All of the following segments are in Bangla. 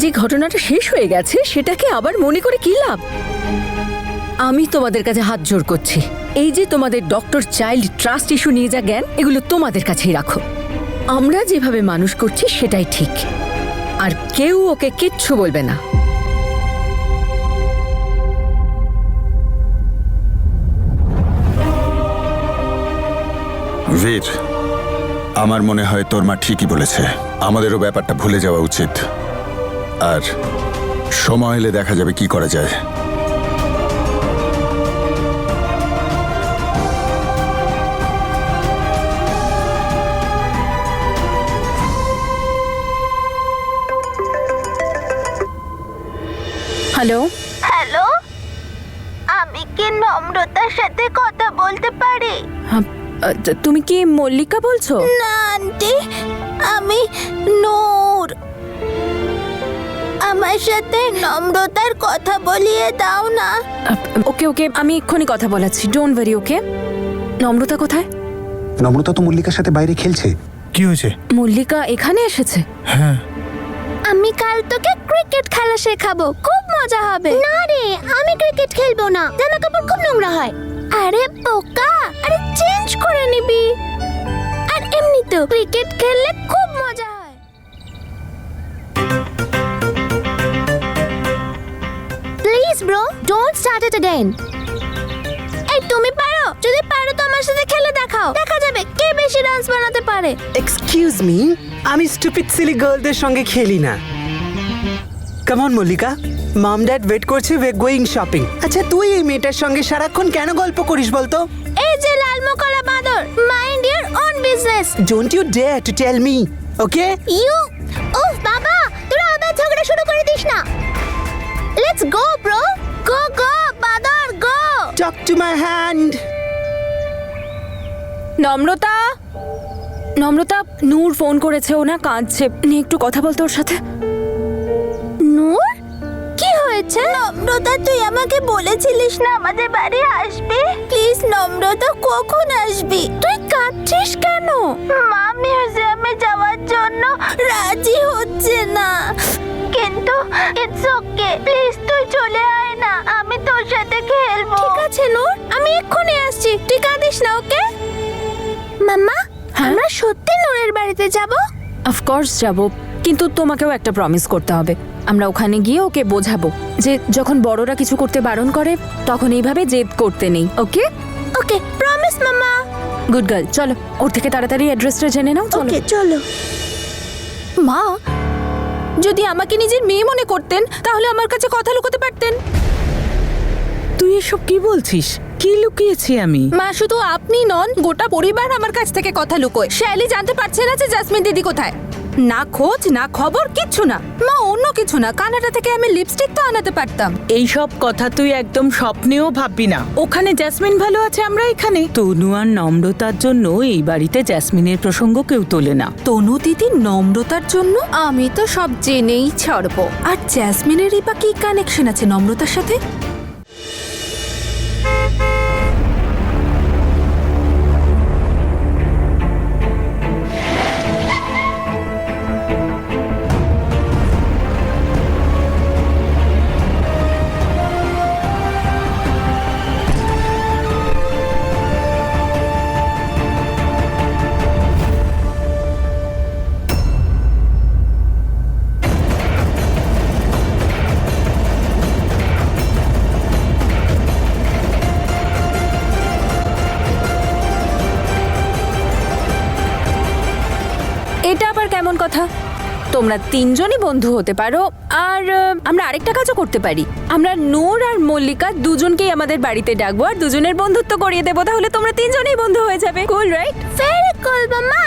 যে ঘটনাটা শেষ হয়ে গেছে সেটাকে আবার মনে করে কি লাভ? আমি তোমাদের কাছে হাত জোড় করছি, এই যে তোমাদের ডক্টর চাইল্ড ট্রাস্ট ইস্যু নিয়ে যা জ্ঞান, এগুলো তোমাদের কাছেই রাখো। আমরা যেভাবে মানুষ করছি সেটাই ঠিক, আর কেউ ওকে কিচ্ছু বলবে না। বীর, আমার মনে হয় তোর মা ঠিকই বলেছে, আমাদেরও ব্যাপারটা ভুলে যাওয়া উচিত। আর সময় এলে দেখা যাবে কি করা যায়। হ্যালো হ্যালো, আমি কি নম্রতার সাথে কথা বলতে পারি? তুমি কি মল্লিকা বলছো? না আন্টি, আমি নূর। আমার সাথে নম্রতার কথা বলিয়ে দাও না। ওকে ওকে, আমি এক্ষুনি কথা বলাচ্ছি, ডোন্ট ওয়ারি। ওকে, নম্রতা কোথায়? নম্রতা তো মল্লিকার সাথে বাইরে খেলছে। কি হয়েছে? মল্লিকা এখানে এসেছে? হ্যাঁ। আমি কাল তোকে ক্রিকেট খেলা শেখাবো, খুব মজা হবে। না রে, আমি ক্রিকেট খেলবো না, জামা কাপড় খুব নোংরা হয়। আরে বোকা, আরে চেঞ্জ করে নিবি। আর এমনিতেও ক্রিকেট খেললে খুব মজা হয়। Please bro, don't start it again. এই তুমি পারো? যদি পারো তো আমার সাথে খেলে দেখাও, দেখা যাবে কে বেশি রানস বানাতে পারে। এক্সকিউজ মি, আমি স্টুপিড সিলি গার্লদের সঙ্গে খেলি না। Come on Mallika, mom dad wait করছে, উই আর গোয়িং শপিং। আচ্ছা, তুই এই মেয়েটার সঙ্গে সারাক্ষণ কেন গল্প করিস বলতো? এই যে লাল মোকালা বাঁদর, mind your own business. Don't you dare to tell me, okay? You, oh বাবা, তোরা আবার ঝগড়া শুরু করে দিস না। লেটস গো ব্রো, গো গো বাঁদর গো। Talk to my hand. নম্রতা, নম্রতা, নূর ফোন করেছে, ও না কাঁদছে, নিয়ে একটু কথা বলতো ওর সাথে। নূর, কি হয়েছে? নম্রতা, তুই আমাকে বলেছিলিস না আমাদের বাড়ি আসবি? প্লিজ নম্রতা, কখন আসবি? তুই কাঁদছিস কেন? মা মিউজিয়ামে যাওয়ার জন্য রাজি হচ্ছে না, কিন্তু ইটস ওকে, প্লিজ তুই চলে আয় না, আমি তোর সাথে খেলবো। ঠিক আছে নূর, আমি এক্ষুনি আসছি, তুই কাঁদিস না, ওকে? মাম্মা, আমরা সত্যি নূরের বাড়িতে যাব? অফকোর্স যাব, কিন্তু তোমাকেও একটা প্রমিস করতে হবে। আমরা ওখানে গিয়ে ওকে বোঝাবো যে যখন বড়রা কিছু করতে বারণ করে তখন এইভাবে জেদ করতে নেই। ওকে ওকে, প্রমিস মাম্মা। গুড গার্ল, চলো ওর থেকে তাড়াতাড়ি অ্যাড্রেসটা জেনে নাও। চলো। ওকে চলো। মা, যদি আমাকে নিজের মেয়ে মনে করতেন তাহলে আমার কাছে কথা লুকোতে পারতেন। তুই এসব কি বলছিস? কি লুকিয়েছি আমি? মা, শুধু আপনি নন, গোটা পরিবার আমার কাছ থেকে কথা লুকোয়। শ্যালি জানতে পারছে না যে জাসমিন দিদি কোথায়। না খোঁজ না খবর, কিচ্ছু না। মা, অন্য কিছু না, কানাডা থেকে আমি লিপস্টিক তো আনাতে পারতাম। এই সব কথা তুই একদম স্বপ্নেও ভাববি না। ওখানে জ্যাসমিন ভালো আছে, আমরা এখানে। তনু আর নম্রতার জন্য এই বাড়িতে জ্যাসমিনের প্রসঙ্গ কেউ তোলে না। তনু দিদি নম্রতার জন্য? আমি তো সব জেনেই ছাড়বো। আর জ্যাসমিনেরই বা কি কানেকশন আছে নম্রতার সাথে? এটা আবার কেমন কথা? তোমরা তিনজনই বন্ধু হতে পারো, আর আমরা আরেকটা কাজও করতে পারি। আমরা নূর আর মল্লিকা দুজনকেই আমাদের বাড়িতে ডাকবো আর দুজনের বন্ধুত্ব করিয়ে দেবো, তাহলে তোমরা তিনজনই বন্ধু হয়ে যাবে। কুল, রাইট? ভেরি কুল মাম্মা।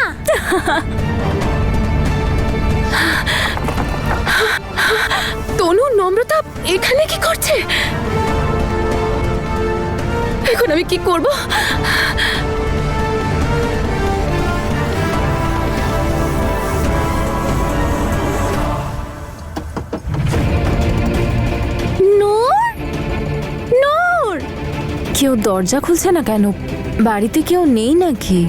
তনু, নম্রতা এখানে কি করছে? এখন আমি কি করব? কেউ দরজা খুলছে না কেন? বাড়িতে কেউ নেই নাকি?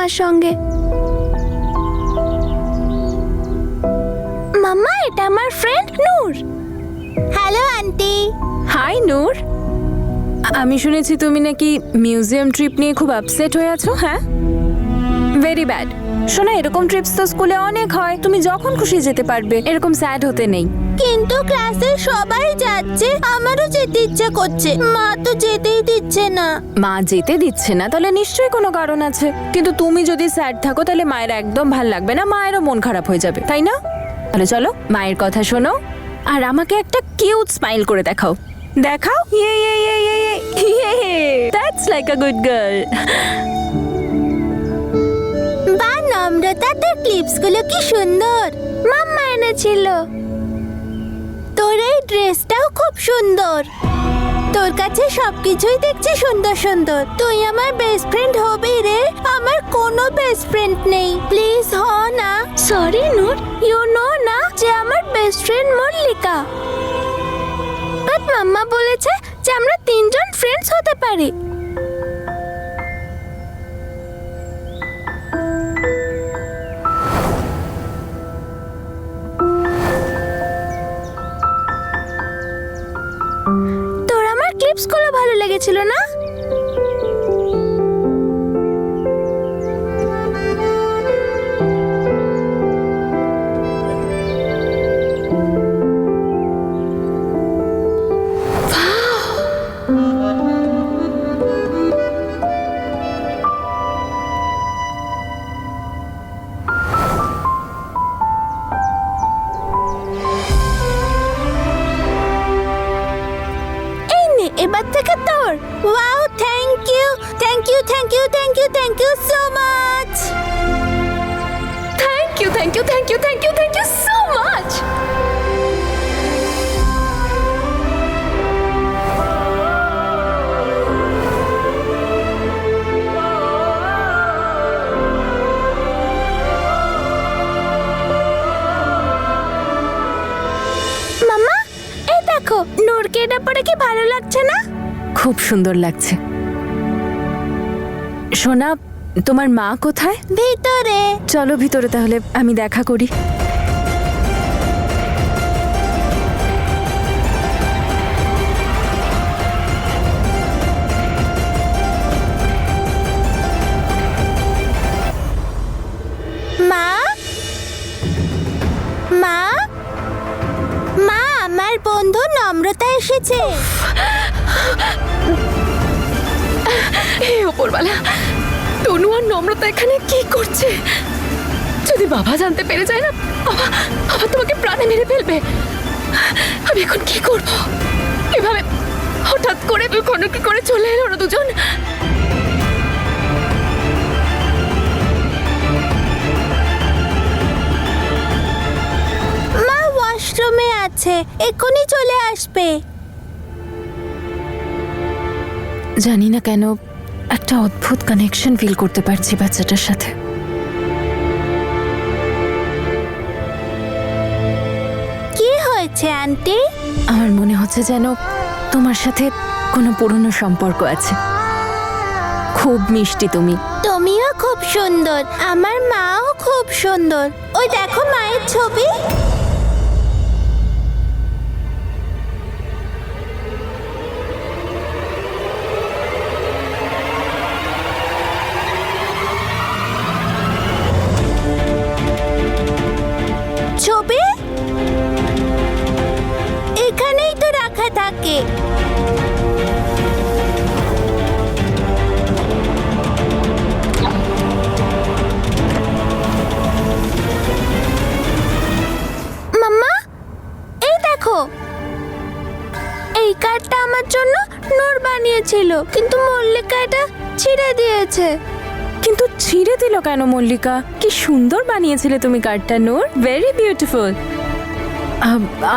মাম্মার সঙ্গে। মাম্মা, এটা আমার friend Noor. Hello aunty. Hi Noor, আমি শুনেছি তুমি নাকি মিউজিয়াম ট্রিপ নিয়ে খুব আপসেট হয়ে আছো। হ্যাঁ, ভেরি ব্যাড। শোনো, এরকম ট্রিপস তো স্কুলে অনেক হয়, তুমি যখন খুশি যেতে পারবে, এরকম স্যাড হতে নেই। কিন্তু ক্লাসে সবাই যাচ্ছে, আমারও যেতে ইচ্ছা করছে, মা তো যেতেই দিচ্ছে না। মা যেতে দিচ্ছে না, তাহলে নিশ্চয়ই কোনো কারণ আছে। কিন্তু তুমি যদি স্যাড থাকো তাহলে মায়ের একদম ভাল লাগবে না, মায়েরও মন খারাপ হয়ে যাবে, তাই না? তাহলে চলো, মায়ের কথা শোনো আর আমাকে একটা কিউট স্মাইল করে দেখাও। দেখাও। That's like a good girl. বা নম্রতা, তোর ক্লিপস গুলো কি সুন্দর, মাম্মা এনেছিল। তোর এই ড্রেসটাও খুব সুন্দর। তোর কাছে সবকিছুই দেখছি সুন্দর সুন্দর। তুই আমার বেস্ট ফ্রেন্ড হবি রে, আমার কোনো বেস্ট ফ্রেন্ড নেই, প্লিজ হ না। সরি নূর, ইউ নো না যে আমার বেস্ট ফ্রেন্ড মল্লিকা। বাট মাম্মা বলেছে যে আমরা তিনজন ফ্রেন্ডস হতে পারি। তোর আমার ক্লিপস গুলো ভালো লেগেছিল না? এবার থেকে তোর। Wow, thank you thank you thank you thank you thank you so much. Thank you thank you thank you thank you thank you so much. Mamma, এই দেখো, নূরকে এটা পরে কি ভালো লাগছে না? খুব সুন্দর লাগছে। সোনা, তোমার মা কোথায়? ভিতরে। চলো ভিতরে, তাহলে আমি দেখা করি। মা, মা, মা, আমার বন্ধু নম্রতা এসেছে। হে উপরওয়ালা, তনু আর নম্রতা এখানে কি করছে? যদি বাবা জানতে পেরে যায় না, বাবা তোমাকে প্রাণে মেরে ফেলবে। আমি এখন কি করব? এভাবে হঠাৎ করে কি করে চলে এলো ওরা দুজন? মা ওয়াশরুমে আছে, এক্ষুনি চলে আসবে। জানি না কেন একটা অদ্ভুত কানেকশন ফিল করতে পারছি বাচ্চাটার সাথে। কি হয়েছে আন্টি? আমার মনে হচ্ছে যেন তোমার সাথে কোনো পুরনো সম্পর্ক আছে। খুব মিষ্টি তুমি। তুমিও খুব সুন্দর, আমার মাও খুব সুন্দর। ওই দেখো মায়ের ছবি। ছবি এখানেই তো রাখা থাকে। মাম্মা, এই দেখো, এই কার্ডটা আমার জন্য নূর বানিয়েছিল, কিন্তু মল্লিকা এটা ছিঁড়ে দিয়েছে। কিন্তু ছিঁড়ে দিল কেন মল্লিকা? কি সুন্দর বানিয়েছিলে তুমি কার্ডটা নূর, ভেরি বিউটিফুল।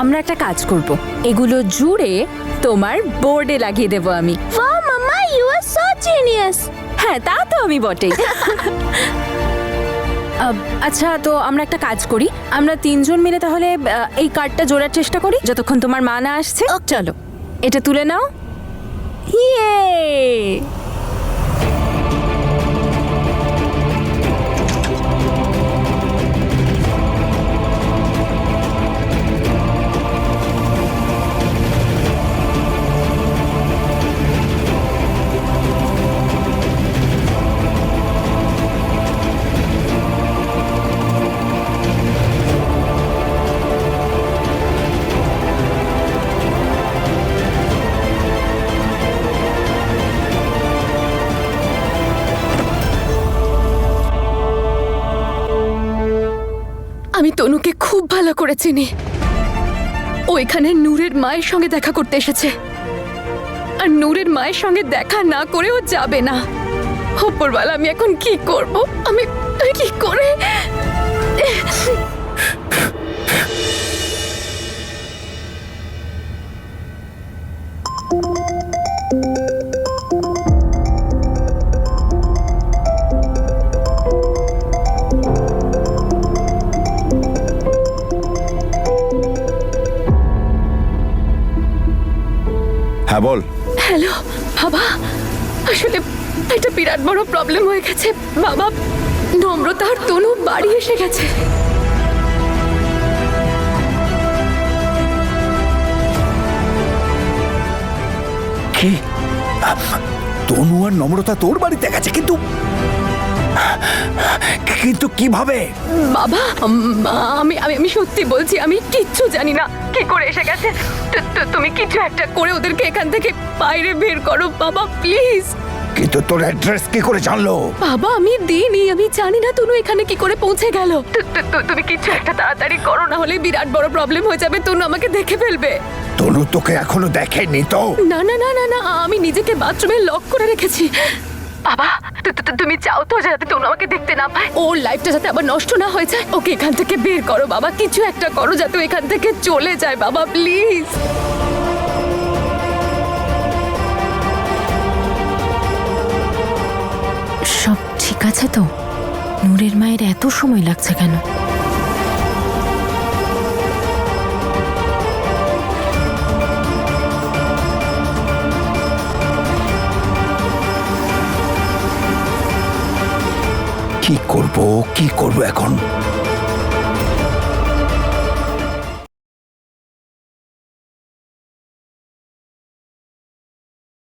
আমরা একটা কাজ করব, এগুলো জুড়ে তোমার বোর্ডে লাগিয়ে দেব আমি। Wow mamma, you are so genius. হ্যাঁ, তা তো আমি বটেই। আচ্ছা, তো আমরা একটা কাজ করি, আমরা তিনজন মিলে তাহলে এই কার্ডটা জোড়ার চেষ্টা করি যতক্ষণ তোমার মা না আসছে। চলো, এটা তুলে নাও। ইয়ে! আমি তনুকে খুব ভালো করে চিনি। ও এখানে নূরের মায়ের সঙ্গে দেখা করতে এসেছে, আর নূরের মায়ের সঙ্গে দেখা না করে ও যাবে না। ওপরওয়ালা, আমি এখন কি করব? আমি কি করে? হ্যাঁ বল। হ্যালো বাবা, আসলে একটা বিরাট বড় প্রবলেম হয়ে গেছে বাবা। নম্রতা আর তনু বাড়ি এসে গেছে। কি? তনু আর নম্রতা তোর বাড়িতে গেছে? কিন্তু কিন্তু কিভাবে? বাবা, আমি আমি আমি সত্যি বলছি, আমি কিচ্ছু জানি না কি করে এসে গেছে। তুমি কিছু একটা করে ওদেরকে এখান থেকে বাইরে বের করো বাবা, প্লিজ। কিন্তু তোর অ্যাড্রেস কি করে জানলো? বাবা, আমি দিইনি, আমি জানি না তনু এখানে কি করে পৌঁছে গেল। তুমি কিছু একটা তাড়াতাড়ি করো, না হলে বিরাট বড় প্রবলেম হয়ে যাবে। তনু আমাকে দেখে ফেলবে। তনু তোকে এখনো দেখেনি তো? না না না না না, আমি নিজেকে বাথরুমে লক করে রেখেছি। বাবা, তুমি চাও তো যাতে তনু আমাকে দেখতে না পায়, ওর লাইফটা যাতে আবার নষ্ট না হয়ে যায়। ওকে এখান থেকে বের করো বাবা, কিছু একটা করো যাতে ও এখান থেকে চলে যায় বাবা, প্লিজ। সব ঠিক আছে তো? নূরের মায়ের এত সময় লাগছে কেন? কি করব এখন?